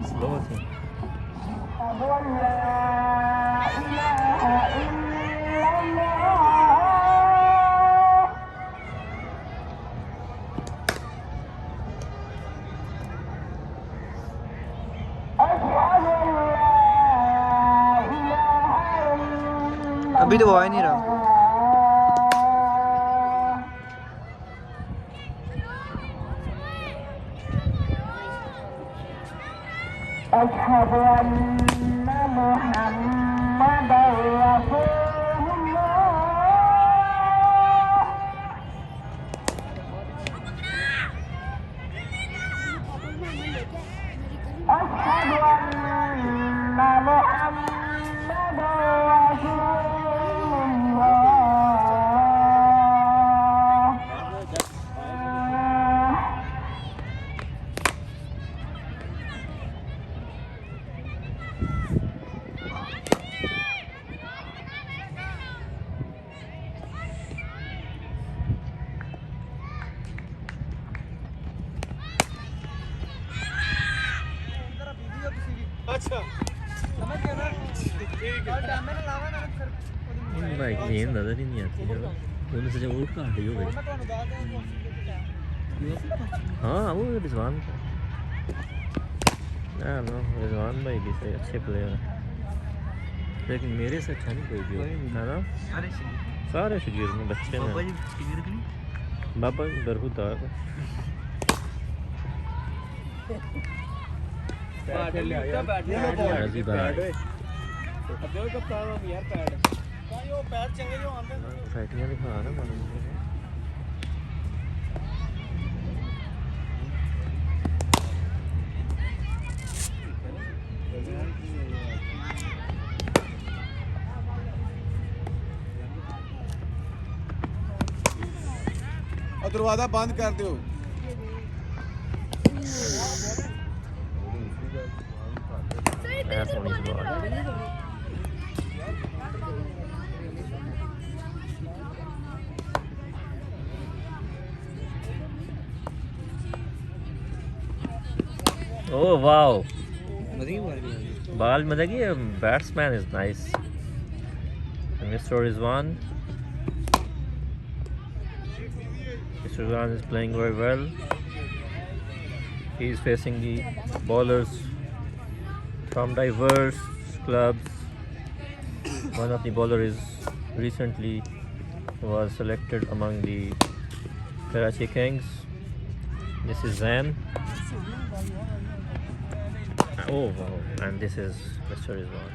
Slow थे। अभी तो वो आ ही नहीं रहा। अशहदु अन्ना मुहम्मदर रसूलुल्लाह। अशहदु अन्ना मुहम्मदर रसूलुल्लाह। अच्छा समझ गए ना। ठीक है टाइम में लावा ना सर भाई ये नजर ही नहीं आती है उन्होंने से जब वोट काट ली हो गई। हाँ वो रिजवान का ना ना रिजवान भाई भी सही अच्छे प्लेयर हैं लेकिन मेरे से अच्छा नहीं कोई भी है ना। सारे शगीर में बच्चे हैं बाबा बरहुदार फैटियाँ दिखा ना दरवाजा बंद कर दो। Oh wow! Ball मतलब कि batsman is nice. Mr. Rizwan. Mr. Rizwan is playing very well. He is facing the bowlers from diverse clubs. One of the bowlers recently was selected among the Karachi Kings. This is Zain. Oh wow! And this is Mr. Rizwan.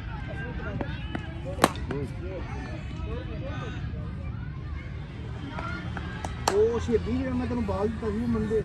ਉਹ ਸ਼ੇਬੀ ਜਿਹੜਾ ਮੈਂ ਤੈਨੂੰ ਬਾਲ ਦਿੱਤਾ ਸੀ Monday